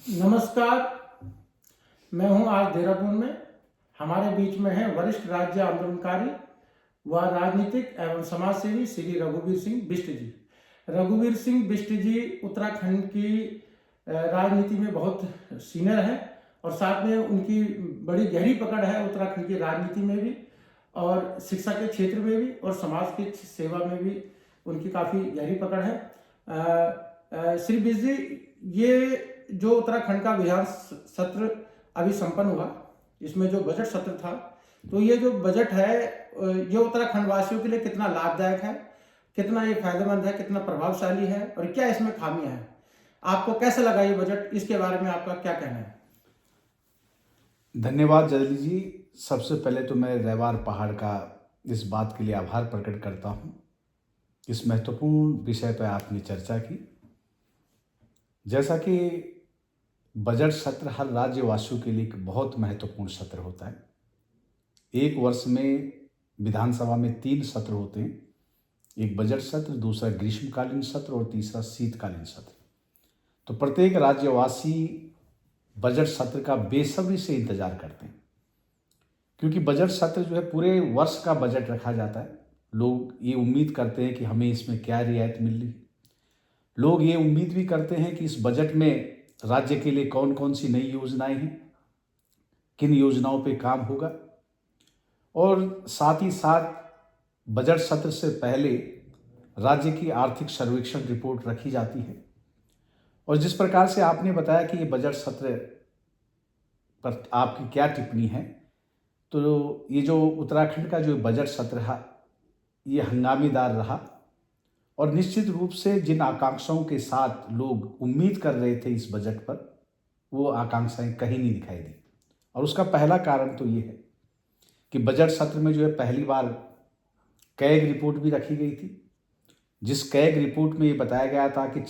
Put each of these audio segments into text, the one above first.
नमस्कार। मैं हूं आज देहरादून में। हमारे बीच में है वरिष्ठ राज्य आंदोलनकारी व राजनीतिक एवं समाजसेवी श्री रघुवीर सिंह बिष्ट जी। रघुवीर सिंह बिष्ट जी उत्तराखंड की राजनीति में बहुत सीनियर है और साथ में उनकी बड़ी गहरी पकड़ है उत्तराखंड की राजनीति में भी और शिक्षा के क्षेत्र में भी और समाज की सेवा में भी उनकी काफ़ी गहरी पकड़ है। श्री बिष्ट जी, ये जो उत्तराखंड का विधान सत्र अभी संपन्न हुआ, इसमें जो बजट सत्र था, तो ये जो बजट है ये उत्तराखंड वासियों के लिए कितना लाभदायक है, कितना ये फायदेमंद है, कितना प्रभावशाली है और क्या इसमें खामियां हैं? आपको कैसा लगा ये बजट? इसके बारे में आपका क्या कहना है? धन्यवाद जल्दी जी। सबसे पहले तो मैं रैवार पहाड़ का इस बात के लिए आभार प्रकट करता हूँ, इस महत्वपूर्ण विषय पर आपने चर्चा की। जैसा कि बजट सत्र हर राज्यवासियों के लिए एक बहुत महत्वपूर्ण सत्र होता है। एक वर्ष में विधानसभा में 3 सत्र होते हैं, एक बजट सत्र, दूसरा ग्रीष्मकालीन सत्र और तीसरा शीतकालीन सत्र। तो प्रत्येक राज्यवासी बजट सत्र का बेसब्री से इंतजार करते हैं, क्योंकि बजट सत्र जो है पूरे वर्ष का बजट रखा जाता है। लोग ये उम्मीद करते हैं कि हमें इसमें क्या रियायत मिल रही है। लोग ये उम्मीद भी करते हैं कि इस बजट में राज्य के लिए कौन कौन सी नई योजनाएं हैं, किन योजनाओं पे काम होगा। और साथ ही साथ बजट सत्र से पहले राज्य की आर्थिक सर्वेक्षण रिपोर्ट रखी जाती है। और जिस प्रकार से आपने बताया कि ये बजट सत्र पर आपकी क्या टिप्पणी है, तो ये जो उत्तराखंड का जो बजट सत्र है ये हंगामेदार रहा और निश्चित रूप से जिन आकांक्षाओं के साथ लोग उम्मीद कर रहे थे इस बजट पर, वो आकांक्षाएं कहीं नहीं दिखाई दी। और उसका पहला कारण तो ये है कि बजट सत्र में जो है पहली बार कैग रिपोर्ट भी रखी गई थी, जिस कैग रिपोर्ट में ये बताया गया था कि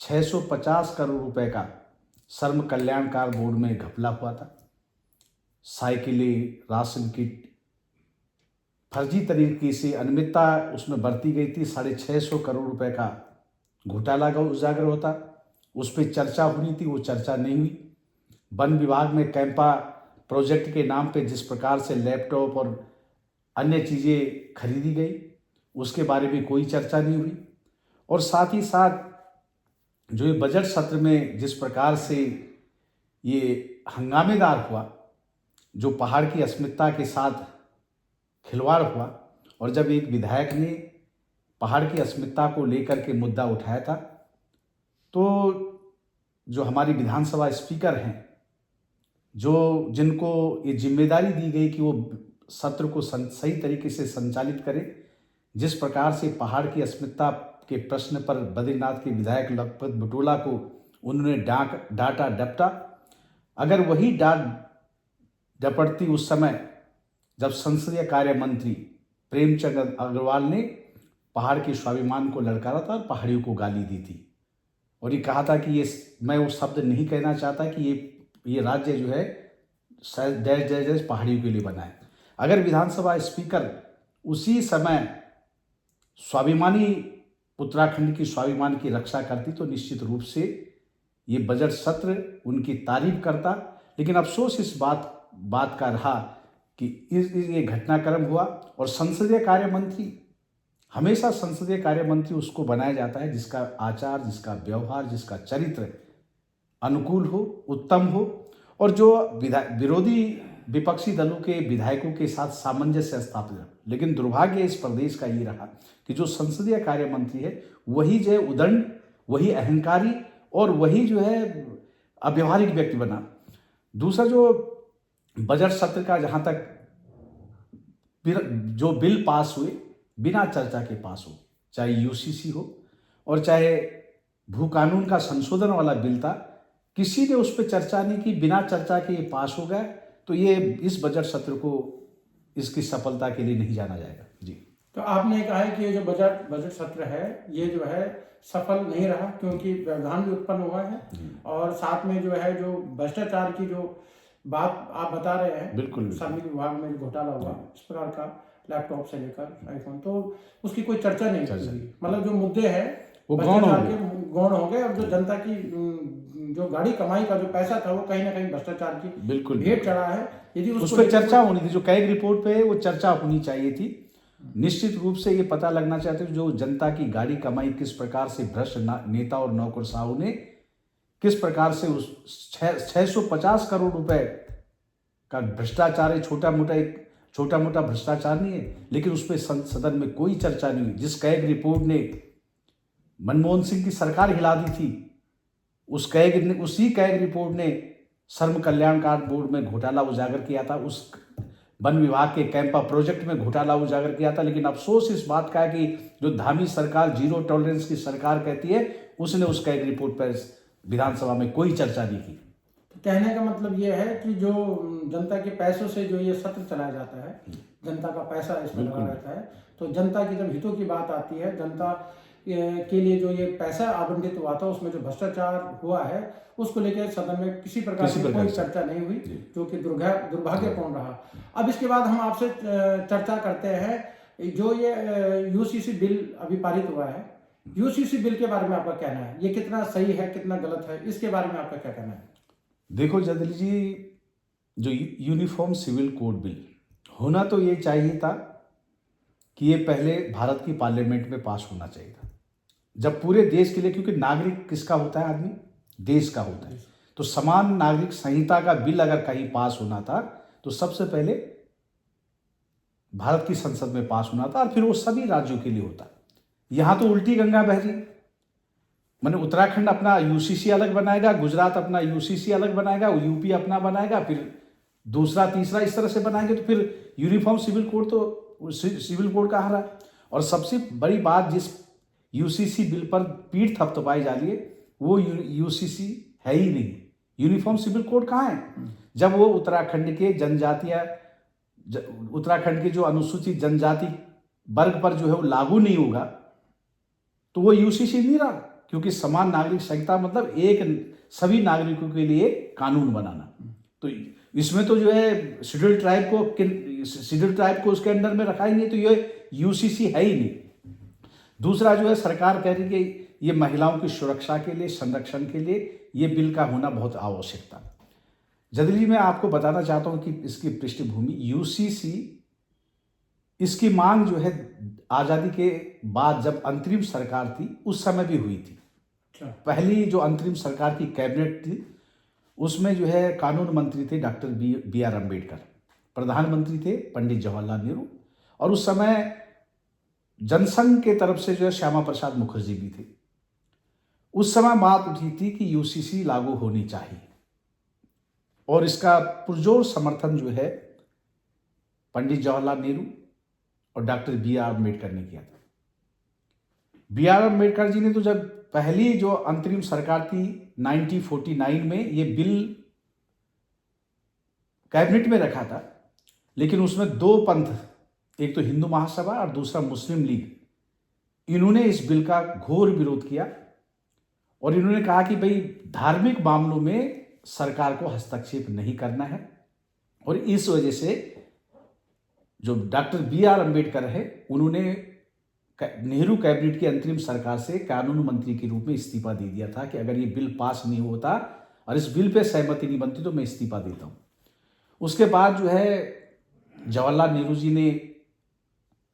650 करोड़ रुपए का श्रम कल्याणकार बोर्ड में घपला हुआ था। साइकिलें, राशन किट, फर्जी तरीके से अनियमितता उसमें बरती गई थी। 650 करोड़ रुपए का घोटाला उजागर होता, उस पर चर्चा होनी थी, वो चर्चा नहीं हुई। वन विभाग में कैंपा प्रोजेक्ट के नाम पे जिस प्रकार से लैपटॉप और अन्य चीज़ें खरीदी गई, उसके बारे में कोई चर्चा नहीं हुई। और साथ ही साथ जो ये बजट सत्र में जिस प्रकार से ये हंगामेदार हुआ, जो पहाड़ की अस्मिता के साथ खिलवाड़ हुआ, और जब एक विधायक ने पहाड़ की अस्मिता को लेकर के मुद्दा उठाया था, तो जो हमारी विधानसभा स्पीकर हैं, जो जिनको ये जिम्मेदारी दी गई कि वो सत्र को सही तरीके से संचालित करें, जिस प्रकार से पहाड़ की अस्मिता के प्रश्न पर बद्रीनाथ के विधायक लखपत बुटोला को उन्होंने डांटा डपटा, अगर वही डांट डपटती उस समय जब संसदीय कार्य मंत्री प्रेमचंद अग्रवाल ने पहाड़ के स्वाभिमान को ललकारा था और पहाड़ियों को गाली दी थी और ये कहा था कि ये, मैं वो शब्द नहीं कहना चाहता कि ये राज्य जो है डैश डैश डैश पहाड़ियों के लिए बना है। अगर विधानसभा स्पीकर उसी समय स्वाभिमानी उत्तराखंड की स्वाभिमान की रक्षा करती तो निश्चित रूप से ये बजट सत्र उनकी तारीफ करता। लेकिन अफसोस इस बात का रहा कि ये घटनाक्रम हुआ। और संसदीय कार्य मंत्री, हमेशा संसदीय कार्य मंत्री उसको बनाया जाता है जिसका आचार, जिसका व्यवहार, जिसका चरित्र अनुकूल हो, उत्तम हो और जो विरोधी विपक्षी दलों के विधायकों के साथ सामंजस्य स्थापित हो। लेकिन दुर्भाग्य इस प्रदेश का ये रहा कि जो संसदीय कार्य मंत्री है वही जो है उदंड, वही अहंकारी और वही जो है अव्यवहारिक व्यक्ति बना। दूसरा, जो बजट सत्र का जहाँ तक जो बिल पास हुए बिना चर्चा के पास हो, चाहे यूसीसी हो और चाहे भू कानून का संशोधन वाला बिल था, किसी ने उस पर चर्चा नहीं की, बिना चर्चा के ये पास हो गया। तो ये इस बजट सत्र को इसकी सफलता के लिए नहीं जाना जाएगा जी। तो आपने कहा है कि ये जो बजट सत्र है ये जो है सफल नहीं रहा क्योंकि व्यवधान भी उत्पन्न हुआ है और साथ में जो है जो भ्रष्टाचार की जो बात आप बता रहे हैं, बिल्कुल श्रमिक विभाग में घोटाला हुआ, इस प्रकार का लैपटॉप से लेकर आईफोन, तो उसकी कोई चर्चा नहीं हुई। मतलब जो मुद्दे हैं वो गौण हो गौण हो गए। अब जो जनता की जो गाड़ी कमाई का जो पैसा था वो कहीं ना कहीं भ्रष्टाचार की बिल्कुल भेंट चढ़ा है। यदि उस उसको पर लेकर चर्चा होनी थी, जो कैग रिपोर्ट पे है वो चर्चा होनी चाहिए थी। निश्चित रूप से ये पता लगना चाहते हैं जो जनता की गाड़ी कमाई किस प्रकार से भ्रष्ट नेता और नौकरशाहों ने किस प्रकार से उस 650 करोड़ रुपए का भ्रष्टाचार है। छोटा मोटा भ्रष्टाचार नहीं है, लेकिन उस पर सदन में कोई चर्चा नहीं हुई। जिस कैग रिपोर्ट ने मनमोहन सिंह की सरकार हिला दी थी, उसी कैग रिपोर्ट ने श्रम कल्याणकार बोर्ड में घोटाला उजागर किया था, उस वन विभाग के कैंपा प्रोजेक्ट में घोटाला उजागर किया था। लेकिन अफसोस इस बात का है कि जो धामी सरकार, जीरो टॉलरेंस की सरकार कहती है, उसने उस कैग रिपोर्ट पर विधानसभा में कोई चर्चा नहीं की। तो कहने का मतलब ये है कि जो जनता के पैसों से जो ये सत्र चलाया जाता है, जनता का पैसा इसमें लगा रहता है, तो जनता की जब हितों की बात आती है, जनता के लिए जो ये पैसा आवंटित हुआ था उसमें जो भ्रष्टाचार हुआ है उसको लेकर सदन में किसी प्रकार की कोई चर्चा नहीं हुई, जो कि दुर्भाग्यपूर्ण रहा। अब इसके बाद हम आपसे चर्चा करते हैं जो ये यूसीसी बिल अभी पारित हुआ है, यूसीसी बिल के बारे में आपका कहना है, ये कितना सही है कितना गलत है, इसके बारे में आपका क्या कहना है? देखो जदली जी, जो यूनिफॉर्म सिविल कोड बिल होना तो ये चाहिए था कि ये पहले भारत की पार्लियामेंट में पास होना चाहिए था, जब पूरे देश के लिए, क्योंकि नागरिक किसका होता है, आदमी देश का होता है। तो समान नागरिक संहिता का बिल अगर कहीं पास होना था तो सबसे पहले भारत की संसद में पास होना था, और फिर वो सभी राज्यों के लिए होता। यहां तो उल्टी गंगा बह रही, माने उत्तराखंड अपना यूसीसी अलग बनाएगा, गुजरात अपना यूसीसी अलग बनाएगा, यूपी अपना बनाएगा, फिर दूसरा तीसरा इस तरह से बनाएंगे, तो फिर यूनिफॉर्म सिविल कोड तो सिविल कोड कहाँ रहा। और सबसे बड़ी बात, जिस यूसीसी बिल पर पीठ थपथपाई जा रही है वो यूसीसी है ही नहीं, यूनिफॉर्म सिविल कोड कहाँ है। जब वो उत्तराखंड के जो अनुसूचित जनजाति वर्ग पर जो है वो लागू नहीं होगा तो वो यूसीसी नहीं रहा, क्योंकि समान नागरिक संहिता मतलब एक सभी नागरिकों के लिए कानून बनाना। तो इसमें तो जो है शेड्यूल ट्राइब को उसके अंडर में रखा ही नहीं, तो ये यूसीसी है ही नहीं। दूसरा जो है, सरकार कह रही है कि ये महिलाओं की सुरक्षा के लिए, संरक्षण के लिए ये बिल का होना बहुत आवश्यक था। जदली मैं आपको बताना चाहता हूं कि इसकी पृष्ठभूमि यूसीसी, इसकी मांग जो है आज़ादी के बाद जब अंतरिम सरकार थी उस समय भी हुई थी। पहली जो अंतरिम सरकार की कैबिनेट थी उसमें जो है कानून मंत्री थे डॉक्टर बी.आर. अम्बेडकर, प्रधानमंत्री थे पंडित जवाहरलाल नेहरू, और उस समय जनसंघ के तरफ से जो है श्यामा प्रसाद मुखर्जी भी थे। उस समय बात उठी थी कि यूसीसी लागू होनी चाहिए, और इसका पुरजोर समर्थन जो है पंडित जवाहरलाल नेहरू और डॉक्टर बी.आर. अम्बेडकर ने किया था। बी.आर. अम्बेडकर जी ने तो जब पहली जो अंतरिम सरकार थी 1949 में ये बिल कैबिनेट में रखा था, लेकिन उसमें दो पंथ, एक तो हिंदू महासभा और दूसरा मुस्लिम लीग, इन्होंने इस बिल का घोर विरोध किया, और इन्होंने कहा कि भाई धार्मिक मामलों में सरकार को हस्तक्षेप नहीं करना है। और इस वजह से जो डॉक्टर बी.आर. अम्बेडकर है उन्होंने नेहरू कैबिनेट की अंतरिम सरकार से कानून मंत्री के रूप में इस्तीफा दे दिया था कि अगर ये बिल पास नहीं होता और इस बिल पे सहमति नहीं बनती तो मैं इस्तीफा देता हूं। उसके बाद जो है जवाहरलाल नेहरू जी ने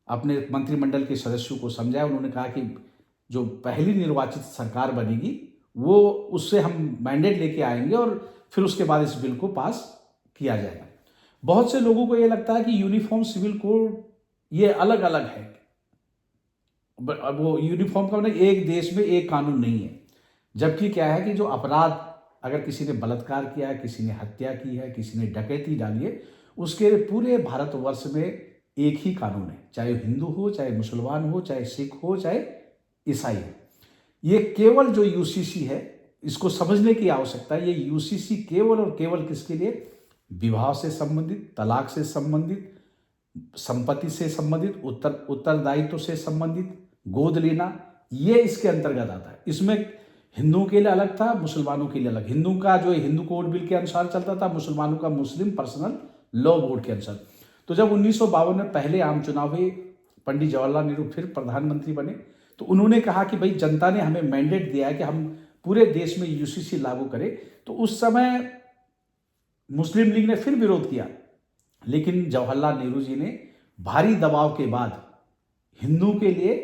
अपने मंत्रिमंडल के सदस्यों को समझाया, उन्होंने कहा कि जो पहली निर्वाचित सरकार बनेगी वो उससे हम मैंडेट लेके आएंगे और फिर उसके बाद इस बिल को पास किया जाएगा। बहुत से लोगों को ये लगता है कि यूनिफॉर्म सिविल कोड ये अलग अलग है, वो यूनिफॉर्म का मतलब एक देश में एक कानून नहीं है, जबकि क्या है कि जो अपराध, अगर किसी ने बलात्कार किया है, किसी ने हत्या की है, किसी ने डकैती डाली है, उसके पूरे भारतवर्ष में एक ही कानून है, चाहे हिंदू हो, चाहे मुसलमान हो, चाहे सिख हो, चाहे ईसाई हो। ये केवल जो यूसीसी है इसको समझने की आवश्यकता है। ये यूसीसी केवल और केवल किसके लिए, विवाह से संबंधित, तलाक से संबंधित, संपत्ति से संबंधित, उत्तरदायित्व से संबंधित, गोद लेना, ये इसके अंतर्गत आता है। इसमें हिंदुओं के लिए अलग था, मुसलमानों के लिए अलग। हिंदू का जो हिंदू कोड बिल के अनुसार चलता था, मुसलमानों का मुस्लिम पर्सनल लॉ बोर्ड के अनुसार। तो जब 1952 में पहले आम चुनाव हुए, पंडित जवाहरलाल नेहरू फिर प्रधानमंत्री बने, तो उन्होंने कहा कि भाई जनता ने हमें मैंडेट दिया है कि हम पूरे देश में यूसीसी लागू करें। तो उस समय मुस्लिम लीग ने फिर विरोध किया, लेकिन जवाहरलाल नेहरू जी ने भारी दबाव के बाद हिंदू के लिए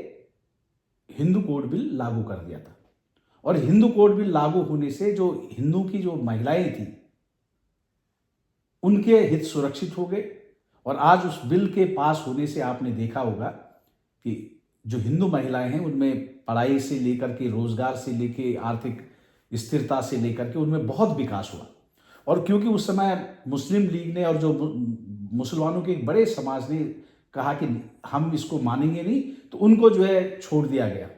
हिंदू कोड बिल लागू कर दिया था। और हिंदू कोड बिल लागू होने से जो हिंदू की जो महिलाएं थी उनके हित सुरक्षित हो गए। और आज उस बिल के पास होने से आपने देखा होगा कि जो हिंदू महिलाएं हैं उनमें पढ़ाई से लेकर के, रोजगार से लेकर, आर्थिक स्थिरता से लेकर के उनमें बहुत विकास हुआ। और क्योंकि उस समय मुस्लिम लीग ने और जो मुसलमानों के एक बड़े समाज ने कहा कि हम इसको मानेंगे नहीं, तो उनको जो है छोड़ दिया गया।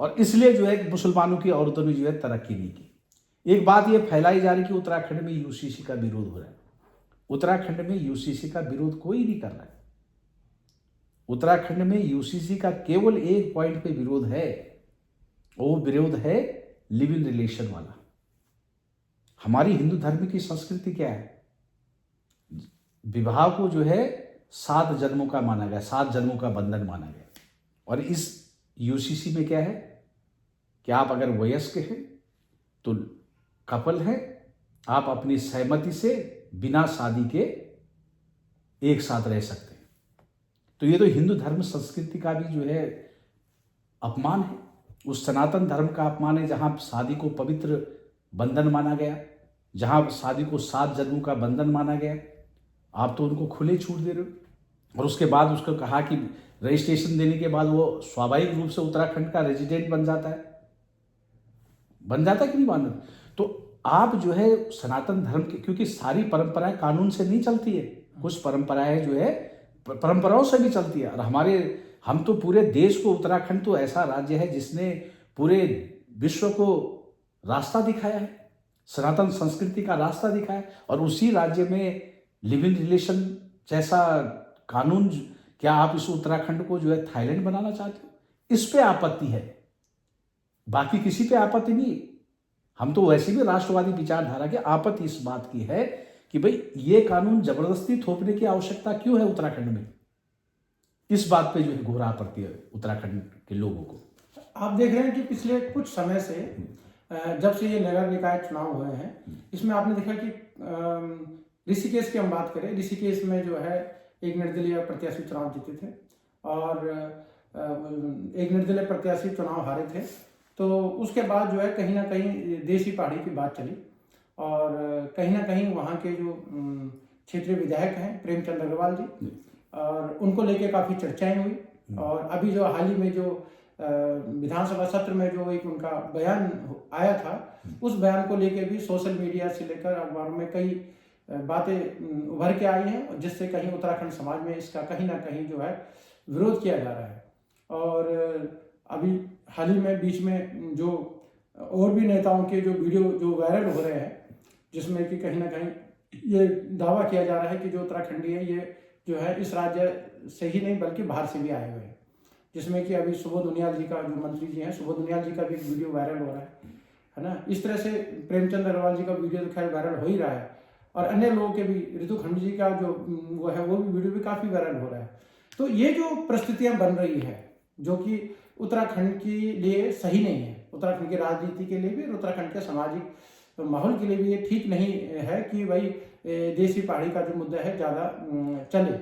और इसलिए जो है मुसलमानों की औरतों ने जो है तरक्की नहीं की। एक बात ये फैलाई जा रही कि उत्तराखंड में यूसीसी का विरोध हो रहा है। उत्तराखंड में यूसीसी का विरोध कोई नहीं कर रहा है। उत्तराखंड में यूसीसी का केवल एक पॉइंट पे विरोध है, वो विरोध है लिव इन रिलेशन वाला। हमारी हिंदू धर्म की संस्कृति क्या है? विवाह को जो है 7 जन्मों का माना गया, 7 जन्मों का बंधन माना गया। और इस यूसीसी में क्या है कि आप अगर वयस्क हैं तो कपल हैं, आप अपनी सहमति से बिना शादी के एक साथ रह सकते हैं। तो ये तो हिंदू धर्म संस्कृति का भी जो है अपमान है, उस सनातन धर्म का अपमान है जहां शादी को पवित्र बंधन माना गया, जहां शादी को 7 जन्मों का बंधन माना गया। आप तो उनको खुले छूट दे रहे हो। और उसके बाद उसको कहा कि रजिस्ट्रेशन देने के बाद वो स्वाभाविक रूप से उत्तराखंड का रेजिडेंट बन जाता है। बन जाता है कि नहीं बन? तो आप जो है सनातन धर्म के, क्योंकि सारी परंपराएं कानून से नहीं चलती है, कुछ परंपराएं जो है परंपराओं से भी चलती है। और हम तो पूरे देश को, उत्तराखंड तो ऐसा राज्य है जिसने पूरे विश्व को रास्ता दिखाया है, सनातन संस्कृति का रास्ता दिखाया है। और उसी राज्य में लिव इन रिलेशन जैसा कानून, क्या आप इस उत्तराखंड को जो है थाईलैंड बनाना चाहते हो? इस पे आपत्ति है, बाकी किसी पे आपत्ति नहीं। हम तो वैसे भी राष्ट्रवादी विचारधारा के, आपत्ति इस बात की है कि भाई ये कानून जबरदस्ती थोपने की आवश्यकता क्यों है उत्तराखंड में। इस बात पे जो है घोर आपत्ति है उत्तराखंड के लोगों को। आप देख रहे हैं कि पिछले कुछ समय से जब से ये नगर निकाय चुनाव हुए हैं, इसमें आपने देखा कि ऋषिकेश की हम बात करें, ऋषिकेश में जो है एक निर्दलीय प्रत्याशी चुनाव जीते थे और एक निर्दलीय प्रत्याशी चुनाव हारे थे। तो उसके बाद जो है कहीं ना कहीं देसी पहाड़ी की बात चली और कहीं ना कहीं वहाँ के जो क्षेत्रीय विधायक हैं प्रेमचंद अग्रवाल जी, और उनको लेके काफ़ी चर्चाएं हुई। और अभी जो हाल ही में जो विधानसभा सत्र में जो एक उनका बयान आया था, उस बयान को लेके भी सोशल मीडिया से लेकर अखबारों में कई बातें उभर के आई हैं, जिससे कहीं उत्तराखंड समाज में इसका कहीं ना कहीं जो है विरोध किया जा रहा है। और अभी हाल ही में बीच में जो और भी नेताओं के जो वीडियो जो वायरल हो रहे हैं, जिसमें कि कहीं ना कहीं ये दावा किया जा रहा है कि जो उत्तराखंडी है ये जो है इस राज्य से ही नहीं बल्कि बाहर से भी आए हुए हैं। जिसमें कि अभी सुबोध उनियाल जी का, जो मंत्री जी हैं, सुबोध उनियाल जी का भी एक वीडियो वायरल हो रहा है ना। इस तरह से प्रेमचंद अग्रवाल जी का वीडियो तो खैर वायरल हो ही रहा है, और अन्य लोगों के भी, ऋतु खंड जी का जो वो है वो भी वीडियो भी काफ़ी वायरल हो रहा है। तो ये जो परिस्थितियाँ बन रही है जो कि उत्तराखंड के लिए सही नहीं है, उत्तराखंड की राजनीति के लिए भी और उत्तराखंड के सामाजिक माहौल के लिए भी ये ठीक नहीं है कि भाई देसी पहाड़ी का जो मुद्दा है ज़्यादा चले।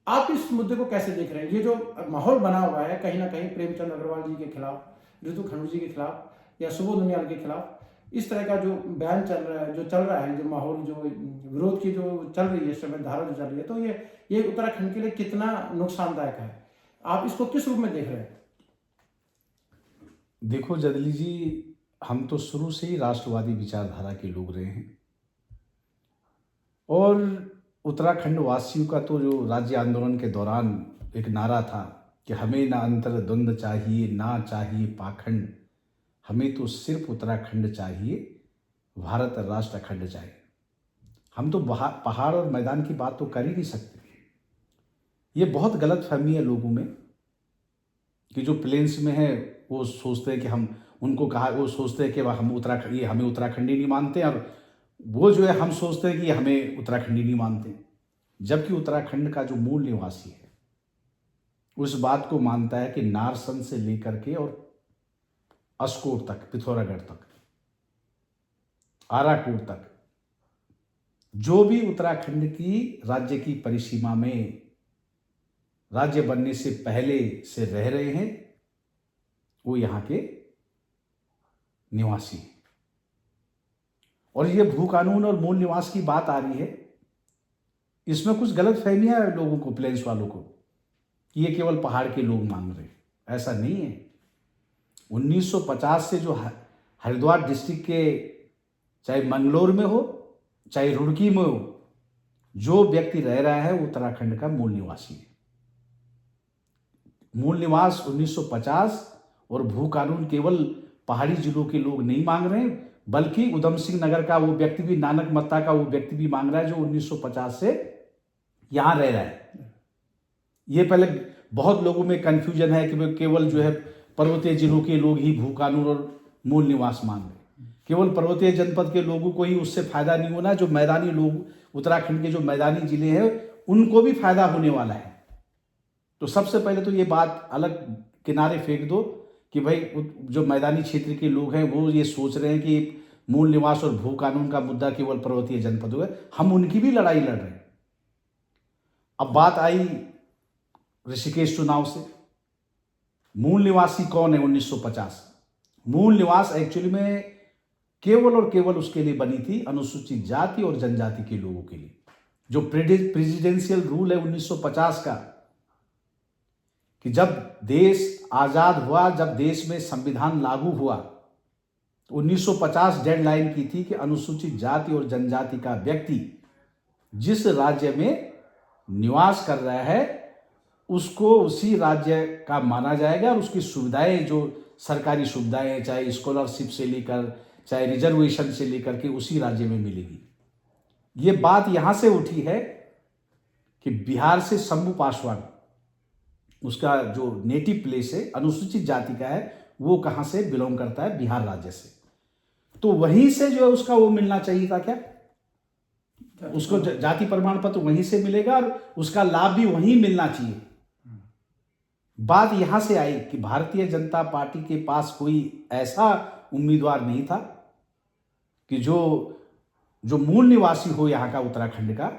आप इस मुद्दे को कैसे देख रहे हैं? ये जो माहौल बना हुआ है कहीं ना कहीं प्रेमचंद अग्रवाल जी के खिलाफ, ऋतु खंड जी के खिलाफ या सुबोध उनियाल के खिलाफ, इस तरह का जो बयान चल रहा है, जो माहौल, जो विरोध की जो चल रही है इस समय धारा जो चल रही है, तो ये उत्तराखंड के लिए कितना नुकसानदायक है? आप इसको किस रूप में देख रहे हैं? देखो जदली जी, हम तो शुरू से ही राष्ट्रवादी विचारधारा के लोग रहे हैं। और उत्तराखंड वासियों का तो जो राज्य आंदोलन के दौरान एक नारा था कि हमें ना अंतर्द्वंद चाहिए, ना चाहिए पाखंड, हमें तो सिर्फ उत्तराखंड चाहिए, भारत राष्ट्र अखंड चाहिए। हम तो पहाड़ और मैदान की बात तो कर ही नहीं सकते। ये बहुत गलत फहमी है लोगों में कि जो प्लेन्स में है वो सोचते हैं कि हम उनको कहा, वो सोचते हैं कि हम उत्तराखंड, ये हमें उत्तराखंडी नहीं मानते, और वो जो है हम सोचते हैं कि हमें उत्तराखंडी नहीं मानते। जबकि उत्तराखंड का जो मूल निवासी है उस बात को मानता है कि नारसन से लेकर के और अस्कोट तक, पिथौरागढ़ तक, आराकोट तक, जो भी उत्तराखंड की राज्य की परिसीमा में राज्य बनने से पहले से रह रहे हैं, वो यहाँ के निवासी हैं। और ये भू कानून और मूल निवास की बात आ रही है, इसमें कुछ गलत फहमियां है लोगों को, प्लेन्स वालों को, कि ये केवल पहाड़ के लोग मांग रहे हैं। ऐसा नहीं है। 1950 से जो हरिद्वार डिस्ट्रिक्ट के, चाहे मंगलोर में हो चाहे रुड़की में हो, जो व्यक्ति रह रहा है वो उत्तराखंड का मूल निवासी है। मूल निवास 1950 और भू कानून केवल पहाड़ी जिलों के लोग नहीं मांग रहे हैं, बल्कि उधम सिंह नगर का वो व्यक्ति भी, नानक मत्ता का वो व्यक्ति भी मांग रहा है, जो 1950 से यहां रह रहा है। ये पहले बहुत लोगों में कंफ्यूजन है कि केवल जो है पर्वतीय जिलों के लोग ही भू कानून और मूल निवास मांग रहे हैं। केवल पर्वतीय जनपद के लोगों को ही उससे फायदा नहीं होना, जो मैदानी लोग, उत्तराखंड के जो मैदानी जिले हैं, उनको भी फायदा होने वाला है। तो सबसे पहले तो ये बात अलग किनारे फेंक दो कि भाई जो मैदानी क्षेत्र के लोग हैं वो ये सोच रहे हैं कि मूल निवास और भू कानून का मुद्दा केवल पर्वतीय जनपदों है। हम उनकी भी लड़ाई लड़ रहे हैं। अब बात आई ऋषिकेश चुनाव से। मूल निवासी कौन है 1950? मूल निवास एक्चुअली में केवल और केवल उसके लिए बनी थी अनुसूचित जाति और जनजाति के लोगों के लिए। जो प्रेसिडेंशियल रूल है 1950 का, कि जब देश आजाद हुआ, जब देश में संविधान लागू हुआ, तो 1950 डेडलाइन की थी कि अनुसूचित जाति और जनजाति का व्यक्ति जिस राज्य में निवास कर रहा है उसको उसी राज्य का माना जाएगा और उसकी सुविधाएं, जो सरकारी सुविधाएं हैं, चाहे स्कॉलरशिप से लेकर चाहे रिजर्वेशन से लेकर के, उसी राज्य में मिलेगी। ये बात यहां से उठी है कि बिहार से शंभू पासवान, उसका जो नेटिव प्लेस है, अनुसूचित जाति का है, वो कहां से बिलोंग करता है? बिहार राज्य से। तो वहीं से जो है उसका वो मिलना चाहिए था, क्या उसको जाति प्रमाण पत्र वहीं से मिलेगा और उसका लाभ भी वहीं मिलना चाहिए। बात यहां से आई कि भारतीय जनता पार्टी के पास कोई ऐसा उम्मीदवार नहीं था कि जो मूल निवासी हो यहाँ का, उत्तराखंड का,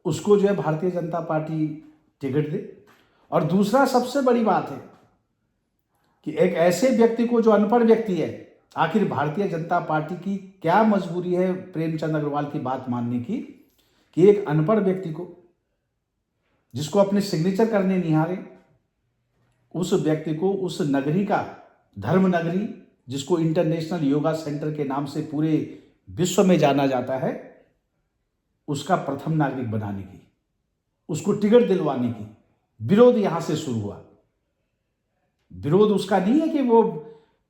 उसको जो है भारतीय जनता पार्टी टिकट दे। और दूसरा सबसे बड़ी बात है कि एक ऐसे व्यक्ति को जो अनपढ़ व्यक्ति है, आखिर भारतीय जनता पार्टी की क्या मजबूरी है प्रेमचंद अग्रवाल की बात मानने की, कि एक अनपढ़ व्यक्ति को, जिसको अपने सिग्नेचर करने नहीं आ रहे, उस व्यक्ति को उस नगरी का, धर्म नगरी, जिसको इंटरनेशनल योगा सेंटर के नाम से पूरे विश्व में जाना जाता है, उसका प्रथम नागरिक बनाने की, उसको टिकट दिलवाने की विरोध यहां से शुरू हुआ। विरोध उसका नहीं है कि वो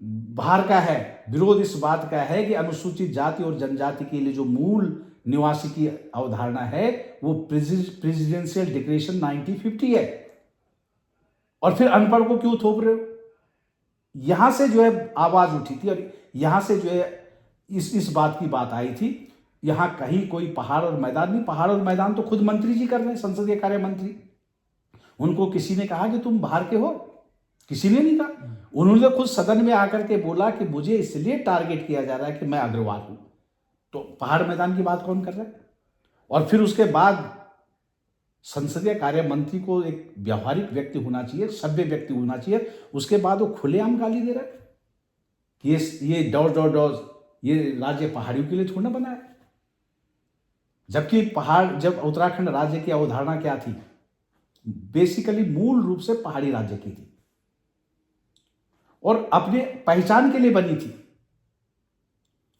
बाहर का है, विरोध इस बात का है कि अनुसूचित जाति और जनजाति के लिए जो मूल निवासी की अवधारणा है वो प्रेसिडेंशियल डिक्लेरेशन 1950 है, और फिर अनपढ़ को क्यों थोप रहे हो? यहां से जो है आवाज उठी थी और यहां से जो है इस बात की बात आई थी। यहां कहीं कोई पहाड़ और मैदान नहीं, पहाड़ और मैदान तो खुद मंत्री जी कर रहे हैं, संसदीय कार्य मंत्री। उनको किसी ने कहा कि तुम बाहर के हो? किसी ने नहीं कहा। उन्होंने खुद सदन में आकर के बोला कि मुझे इसलिए टारगेट किया जा रहा है कि मैं अग्रवाल हूं। तो पहाड़ मैदान की बात कौन कर रहा है? और फिर उसके बाद संसदीय कार्य मंत्री को एक व्यवहारिक व्यक्ति होना चाहिए, सभ्य व्यक्ति होना चाहिए। उसके बाद वो खुलेआम गाली दे रहा है कि ये डॉज ये राज्य पहाड़ियों के लिए थोड़ा ना बना है। जबकि पहाड़, जब उत्तराखंड राज्य की अवधारणा क्या थी, बेसिकली मूल रूप से पहाड़ी राज्य की थी और अपने पहचान के लिए बनी थी।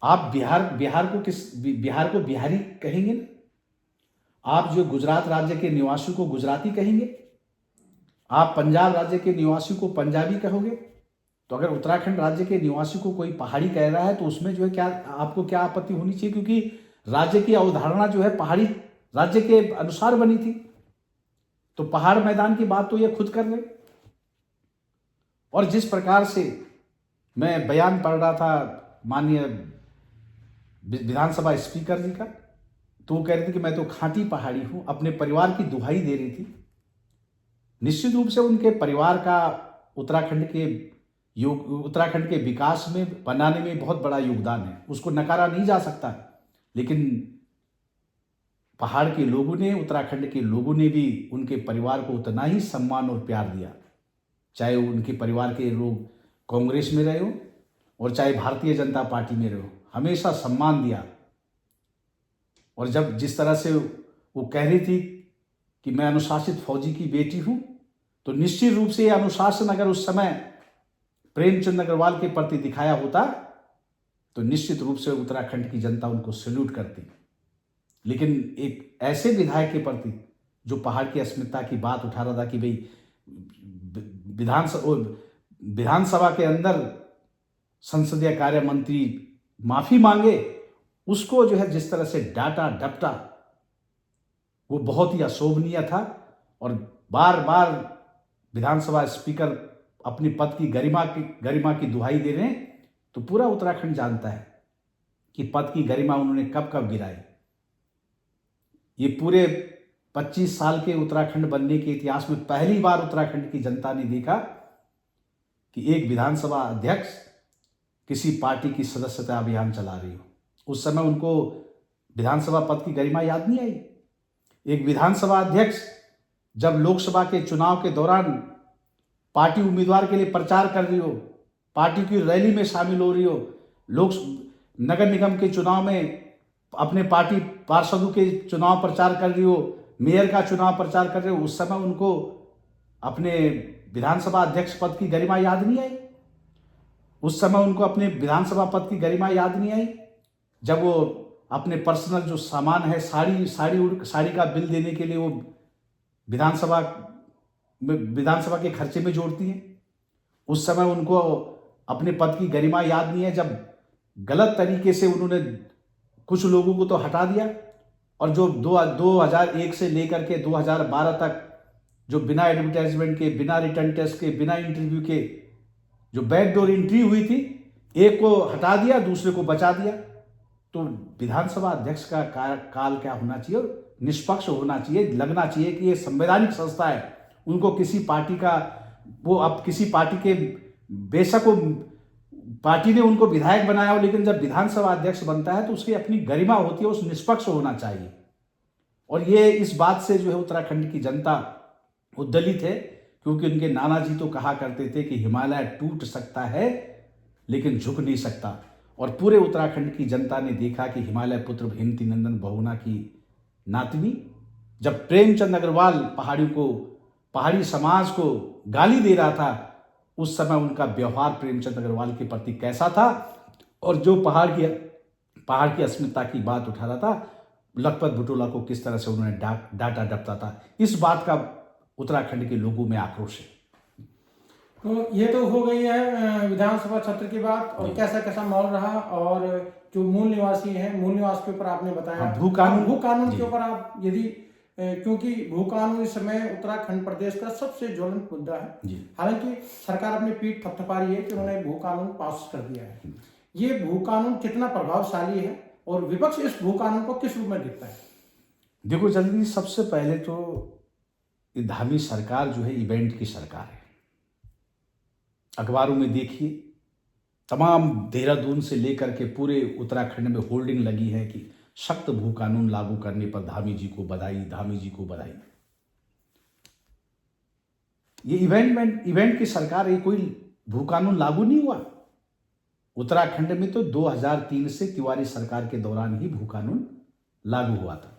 आप बिहार को बिहारी कहेंगे ना, आप जो गुजरात राज्य के निवासियों को गुजराती कहेंगे, आप पंजाब राज्य के निवासियों को पंजाबी कहोगे। तो अगर उत्तराखंड राज्य के निवासी को कोई पहाड़ी कह रहा है तो उसमें जो है क्या, आपको क्या आपत्ति होनी चाहिए? क्योंकि राज्य की अवधारणा जो है पहाड़ी राज्य के अनुसार बनी थी। तो पहाड़ मैदान की बात तो ये खुद कर रहे। और जिस प्रकार से मैं बयान पढ़ रहा था माननीय विधानसभा स्पीकर जी का, तो वो कह रहे थे कि मैं तो खांटी पहाड़ी हूं, अपने परिवार की दुहाई दे रही थी। निश्चित रूप से उनके परिवार का उत्तराखंड के विकास में बनाने में बहुत बड़ा योगदान है, उसको नकारा नहीं जा सकता। लेकिन पहाड़ के लोगों ने, उत्तराखंड के लोगों ने भी उनके परिवार को उतना ही सम्मान और प्यार दिया, चाहे उनके परिवार के लोग कांग्रेस में रहे हो और चाहे भारतीय जनता पार्टी में रहे हो, हमेशा सम्मान दिया। और जब जिस तरह से वो कह रही थी कि मैं अनुशासित फौजी की बेटी हूं, तो निश्चित रूप से ये अनुशासन अगर उस समय प्रेमचंद अग्रवाल के प्रति दिखाया होता तो निश्चित रूप से उत्तराखंड की जनता उनको सैल्यूट करती। लेकिन एक ऐसे विधायक के प्रति जो पहाड़ की अस्मिता की बात उठा रहा था कि भाई विधानसभा के अंदर संसदीय कार्य मंत्री माफी मांगे, उसको जो है जिस तरह से डांटा डपटा, वो बहुत ही अशोभनीय था। और बार बार विधानसभा स्पीकर अपनी पद की गरिमा की दुहाई दे रहे हैं, तो पूरा उत्तराखंड जानता है कि पद की गरिमा उन्होंने कब कब गिराई। ये पूरे 25 साल के उत्तराखंड बनने के इतिहास में पहली बार उत्तराखंड की जनता ने देखा कि एक विधानसभा अध्यक्ष किसी पार्टी की सदस्यता अभियान चला रही हो। उस समय उनको विधानसभा पद की गरिमा याद नहीं आई। एक विधानसभा अध्यक्ष जब लोकसभा के चुनाव के दौरान पार्टी उम्मीदवार के लिए प्रचार कर रही हो, पार्टी की रैली में शामिल हो रही हो, नगर निगम के चुनाव में अपने पार्टी पार्षदों के चुनाव प्रचार कर रही हो, मेयर का चुनाव प्रचार कर रहे हो, उस समय उनको अपने विधानसभा अध्यक्ष पद की गरिमा याद नहीं आई। उस समय उनको अपने विधानसभा पद की गरिमा याद नहीं आई जब वो अपने पर्सनल जो सामान है, साड़ी का बिल देने के लिए वो विधानसभा के खर्चे में जोड़ती हैं। उस समय उनको अपने पद की गरिमा याद नहीं है जब गलत तरीके से उन्होंने कुछ लोगों को तो हटा दिया, और जो 2001 से लेकर के 2012 तक जो बिना एडवर्टाइजमेंट के, बिना रिटर्न टेस्ट के, बिना इंटरव्यू के जो बैकडोर एंट्री हुई थी, एक को हटा दिया, दूसरे को बचा दिया। तो विधानसभा अध्यक्ष का काल क्या होना चाहिए? निष्पक्ष होना चाहिए। लगना चाहिए कि ये संवैधानिक संस्था है, उनको किसी पार्टी का, वो अब किसी पार्टी के, बेशक वो पार्टी ने उनको विधायक बनाया हो, लेकिन जब विधानसभा अध्यक्ष बनता है तो उसकी अपनी गरिमा होती है, उस निष्पक्ष होना चाहिए। और ये इस बात से जो है उत्तराखंड की जनता उद्दलित है, क्योंकि उनके नाना जी तो कहा करते थे कि हिमालय टूट सकता है लेकिन झुक नहीं सकता। और पूरे उत्तराखंड की जनता ने देखा कि हिमालय पुत्र हेमंती नंदन बहुगुणा की नातनी जब प्रेमचंद अग्रवाल पहाड़ी समाज को गाली दे रहा था, उस समय उनका व्यवहार प्रेमचंद अग्रवाल के प्रति कैसा था, और जो पहाड़ की अस्मिता की बात उठा रहा था, लखपत बुटोला को किस तरह से उन्होंने डांटा डपटा था। इस बात का उत्तराखंड के लोगों में आक्रोश है। तो ये तो हो गई है विधानसभा सत्र की बात, और कैसा कैसा माहौल रहा, और जो मूल निवासी हैं, मूल निवास के ऊपर आपने बताया। भू कानून के ऊपर आप यदि, क्योंकि भू कानून इस समय उत्तराखंड प्रदेश का सबसे ज्वलंत मुद्दा है। हालांकि सरकार अपनी पीठ थपथपा रही है कि उन्होंने भू कानून पास कर दिया है। ये भू कानून कितना प्रभावशाली है और विपक्ष इस भू कानून को किस रूप में देखता है? देखो जल्दी, सबसे पहले तो धामी सरकार जो है इवेंट की सरकार है। अखबारों में देखिए, तमाम देहरादून से लेकर के पूरे उत्तराखंड में होल्डिंग लगी है कि सख्त भू कानून लागू करने पर धामी जी को बधाई, धामी जी को बधाई। ये इवेंट की सरकार है, कोई भू कानून लागू नहीं हुआ। उत्तराखंड में तो 2003 से तिवारी सरकार के दौरान ही भू कानून लागू हुआ था।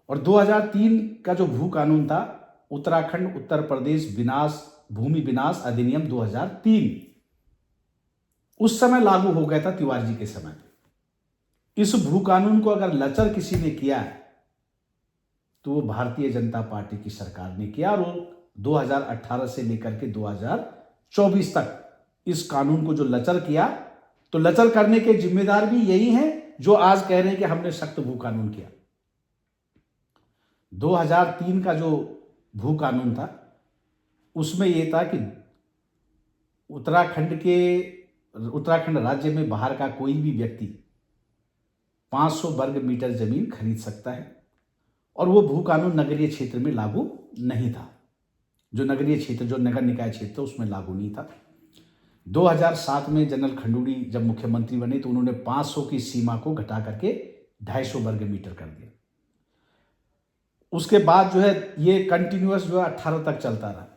और 2003 का जो भू कानून था, उत्तराखंड उत्तर प्रदेश भूमि विनाश अधिनियम 2003, उस समय लागू हो गया था तिवारी जी के समय पे। इस भू कानून को अगर लचर किसी ने किया तो वो भारतीय जनता पार्टी की सरकार ने किया, और 2018 से लेकर के 2024 तक इस कानून को जो लचर किया, तो लचर करने के जिम्मेदार भी यही हैं जो आज कह रहे हैं कि हमने सख्त भू कानून किया। 2003 का जो भू कानून था उसमें यह था कि उत्तराखंड राज्य में बाहर का कोई भी व्यक्ति 500 वर्ग मीटर जमीन खरीद सकता है, और वो भू कानून नगरीय क्षेत्र में लागू नहीं था। जो नगरीय क्षेत्र, जो नगर निकाय क्षेत्र उसमें लागू नहीं था। 2007 में जनरल खंडूड़ी जब मुख्यमंत्री बने तो उन्होंने 500 की सीमा को घटा करके 250 वर्ग मीटर कर दिया। उसके बाद जो है ये कंटिन्यूअस जो है 18 तक चलता रहा।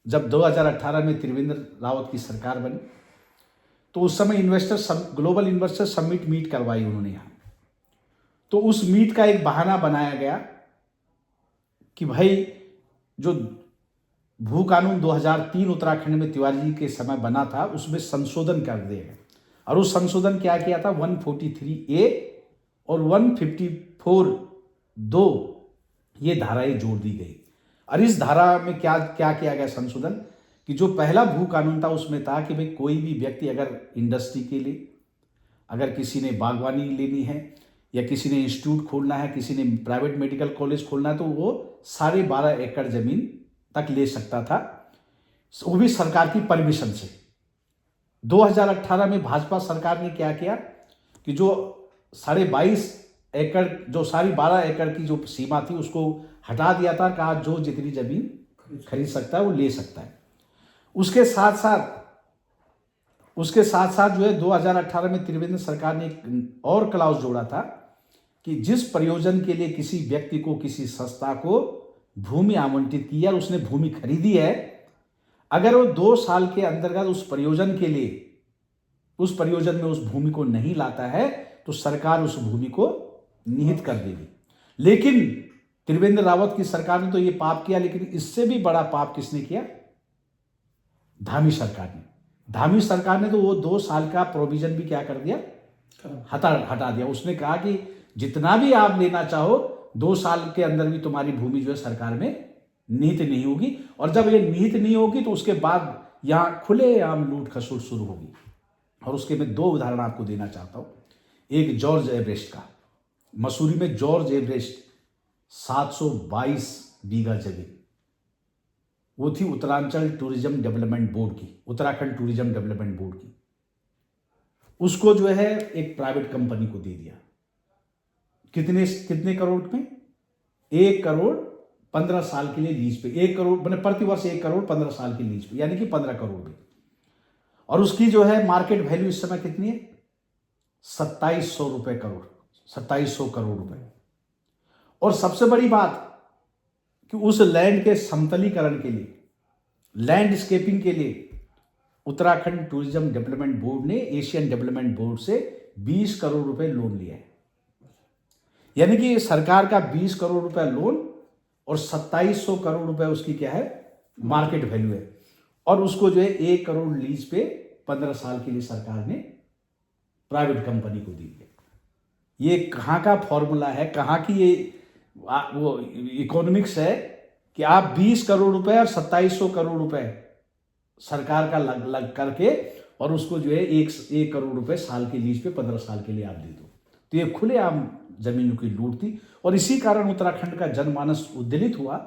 जब 2018 में त्रिवेंद्र रावत की सरकार बनी तो उस समय ग्लोबल इन्वेस्टर समिट मीट करवाई उन्होंने यहाँ। तो उस मीट का एक बहाना बनाया गया कि भाई जो भू कानून 2003 उत्तराखंड में तिवारी जी के समय बना था उसमें संशोधन कर दिया गया। और उस संशोधन क्या किया था, 143A और 154(2) ये धाराएं जोड़ दी गई। और इस धारा में क्या क्या किया गया संशोधन कि जो पहला भू कानून था उसमें था कि भाई कोई भी व्यक्ति अगर इंडस्ट्री के लिए, अगर किसी ने बागवानी लेनी है या किसी ने इंस्टीट्यूट खोलना है, किसी ने प्राइवेट मेडिकल कॉलेज खोलना है तो वो 12.5 एकड़ जमीन तक ले सकता था, वो भी सरकार की परमिशन से। 2018 में भाजपा सरकार ने क्या किया कि जो 22.5 एकड़, जो 12.5 एकड़ की जो सीमा थी उसको हटा दिया था। कहा जो जितनी जमीन खरीद सकता है वो ले सकता है। उसके साथ साथ जो है 2018 में त्रिवेंद्र सरकार ने एक और क्लाउज जोड़ा था कि जिस प्रयोजन के लिए किसी व्यक्ति को, किसी संस्था को भूमि आवंटित की है और उसने भूमि खरीदी है, अगर वो 2 साल के अंतर्गत उस प्रयोजन में उस भूमि को नहीं लाता है तो सरकार उस भूमि को निहित कर देगी। लेकिन त्रिवेंद्र रावत की सरकार ने तो ये पाप किया, लेकिन इससे भी बड़ा पाप किसने किया? धामी सरकार ने तो वो 2 साल का प्रोविजन भी क्या कर दिया, हटा दिया। उसने कहा कि जितना भी आप लेना चाहो 2 साल के अंदर भी तुम्हारी भूमि जो है सरकार में निहित नहीं होगी। और जब ये निहित नहीं होगी तो उसके बाद यहां खुलेआम लूट खसोट शुरू होगी। और उसके मैं 2 उदाहरण आपको देना चाहता हूं। एक जॉर्ज एवरेस्ट का, मसूरी में जॉर्ज एवरेस्ट 722 बीघा जमीन, वो थी उत्तरांचल टूरिज्म डेवलपमेंट बोर्ड की, उत्तराखंड टूरिज्म डेवलपमेंट बोर्ड की। उसको जो है एक प्राइवेट कंपनी को दे दिया। कितने करोड़ में? 1 करोड़ 15 साल के लिए लीज पे, 1 करोड़ मैंने प्रति वर्ष 1 करोड़ 15 साल की लीज पे, यानी कि 15 करोड़ में। और उसकी जो है मार्केट वैल्यू इस समय कितनी है? 2700 करोड़ रुपए। और सबसे बड़ी बात कि उस लैंड के समतलीकरण के लिए, लैंडस्केपिंग के लिए उत्तराखंड टूरिज्म डेवलपमेंट बोर्ड ने एशियन डेवलपमेंट बोर्ड से 20 करोड़ रुपए लोन लिया है। यानी कि सरकार का 20 करोड़ रुपए लोन और 2700 करोड़ रुपए उसकी क्या है, मार्केट वैल्यू है। और उसको जो है 1 करोड़ लीज पे 15 साल के लिए सरकार ने प्राइवेट कंपनी को दी है। ये कहाँ का फॉर्मूला है, कहाँ की ये वो इकोनॉमिक्स है कि आप 20 करोड़ रुपए और 2700 करोड़ रुपए सरकार का लग करके और उसको जो है 1 करोड़ रुपए साल की लीज पे 15 साल के लिए आप दे दो। तो ये खुलेआम जमीनों की लूट थी। और इसी कारण उत्तराखंड का जनमानस उद्वेलित हुआ।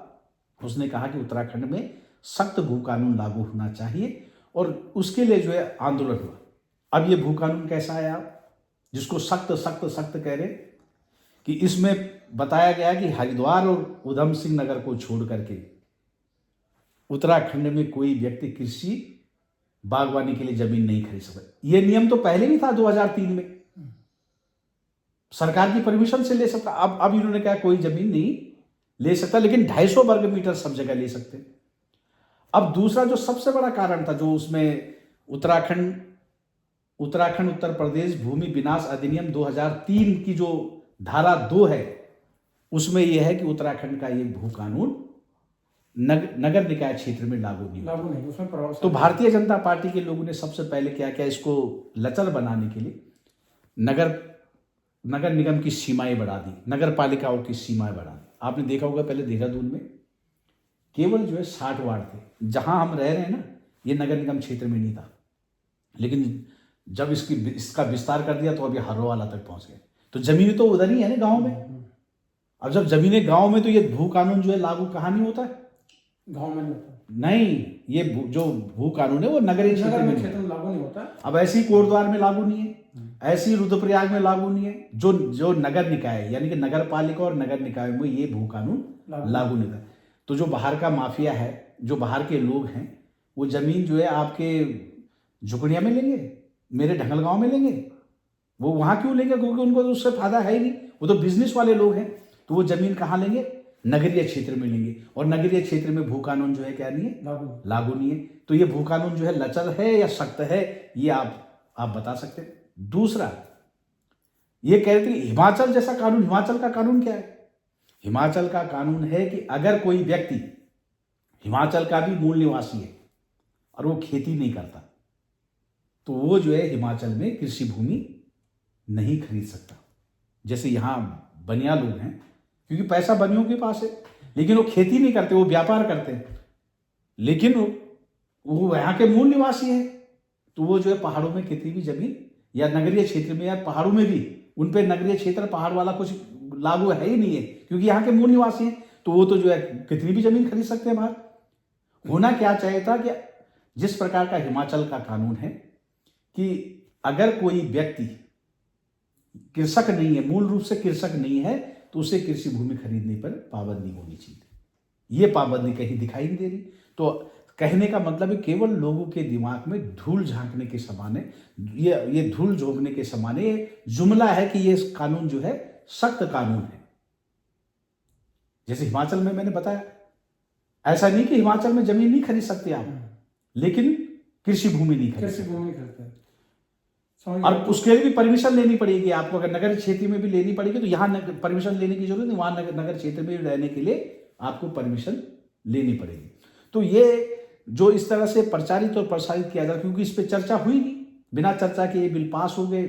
उसने कहा कि उत्तराखंड में सख्त भू कानून लागू होना चाहिए और उसके लिए जो है आंदोलन हुआ। अब ये भू कानून कैसा आया, जिसको सख्त कह रहे, कि इसमें बताया गया कि हरिद्वार और उधम सिंह नगर को छोड़ करके उत्तराखंड में कोई व्यक्ति कृषि बागवानी के लिए जमीन नहीं खरीद सकता। यह नियम तो पहले भी था 2003 में, सरकार की परमिशन से ले सकता। अब इन्होंने कहा कोई जमीन नहीं ले सकता, लेकिन 250 वर्ग मीटर सब जगह ले सकते। अब दूसरा जो सबसे बड़ा कारण था, जो उसमें उत्तराखंड उत्तर प्रदेश भूमि विनाश अधिनियम 2003 की जो धारा 2 है, उसमें यह है कि उत्तराखंड का ये भू कानून नगर निकाय क्षेत्र में लागू नहीं, उसमें प्रभाव। तो भारतीय जनता पार्टी के लोगों ने सबसे पहले क्या किया, इसको लचर बनाने के लिए नगर निगम की सीमाएं बढ़ा दी, नगर पालिकाओं की सीमाएं बढ़ा दी। आपने देखा होगा पहले देहरादून में केवल जो है 60 वार्ड थे, जहां हम रह रहे हैं ना, ये नगर निगम क्षेत्र में नहीं था। लेकिन जब इसका विस्तार कर दिया तो अभी हर्रोवाला तक पहुंच गए। तो जमीनें तो उधर ही है ना, गाँव में। अब जब जमीनें गाँव में, तो ये भू कानून जो है लागू कहाँ नहीं होता है, गाँव में नहीं। ये जो भू कानून है वो नगरीय क्षेत्र में लागू नहीं होता। अब ऐसी कोटद्वार में लागू नहीं है, ऐसी रुद्रप्रयाग में लागू नहीं है। जो नगर निकाय है, यानी कि नगर पालिका और नगर निकाय में ये भू कानून लागू नहीं था। तो जो बाहर का माफिया है जो बाहर के लोग हैं वो ज़मीन जो है आपके झुकड़िया में लेंगे, मेरे ढंगल गांव में लेंगे। वो वहाँ क्यों लेंगे? क्योंकि उनको तो उससे फायदा है ही नहीं, वो तो बिजनेस वाले लोग हैं। तो वो ज़मीन कहाँ लेंगे? नगरीय क्षेत्र में लेंगे। और नगरीय क्षेत्र में भू कानून जो है क्या नहीं है? लागू नहीं है। तो ये भू कानून जो है लचर है या सख्त है, ये आप बता सकते हैं। दूसरा, ये कह रहे थे हिमाचल जैसा कानून। हिमाचल का कानून क्या है? हिमाचल का कानून है कि अगर कोई व्यक्ति हिमाचल का भी मूल निवासी है और वो खेती नहीं करता, तो वो जो है हिमाचल में कृषि भूमि नहीं खरीद सकता। जैसे यहाँ बनिया लोग हैं, क्योंकि पैसा बनियों के पास है, लेकिन वो खेती नहीं करते, वो व्यापार करते हैं, लेकिन वो यहाँ के मूल निवासी हैं। तो वो जो है पहाड़ों में कितनी भी जमीन या नगरीय क्षेत्र में या पहाड़ों में भी, उन पे नगरीय क्षेत्र पहाड़ वाला कुछ लागू है ही नहीं है, क्योंकि यहाँ के मूल निवासी हैं। तो वो तो जो है कितनी भी जमीन खरीद सकते हैं बाहर। होना क्या चाहिए था कि जिस प्रकार का हिमाचल का कानून है कि अगर कोई व्यक्ति कृषक नहीं है, मूल रूप से कृषक नहीं है, तो उसे कृषि भूमि खरीदने पर पाबंदी होनी चाहिए। ये पाबंदी कहीं दिखाई नहीं दे रही। तो कहने का मतलब है केवल लोगों के दिमाग में धूल झांकने के समान है, ये धूल झोंकने के समान है, जुमला है कि ये कानून जो है सख्त कानून है। जैसे हिमाचल में मैंने बताया, ऐसा नहीं कि हिमाचल में जमीन नहीं खरीद सकते आप, लेकिन कृषि भूमि नहीं खरीदते। और उसके लिए भी परमिशन लेनी पड़ेगी आपको। अगर नगर क्षेत्र में भी लेनी पड़ेगी तो यहाँ परमिशन लेने की जरूरत नहीं, वहां नगर क्षेत्र में रहने के लिए आपको परमिशन लेनी पड़ेगी। तो ये जो इस तरह से प्रचारित और प्रसारित किया जाता, क्योंकि इस पर चर्चा हुई नहीं, बिना चर्चा के ये बिल पास हो गए,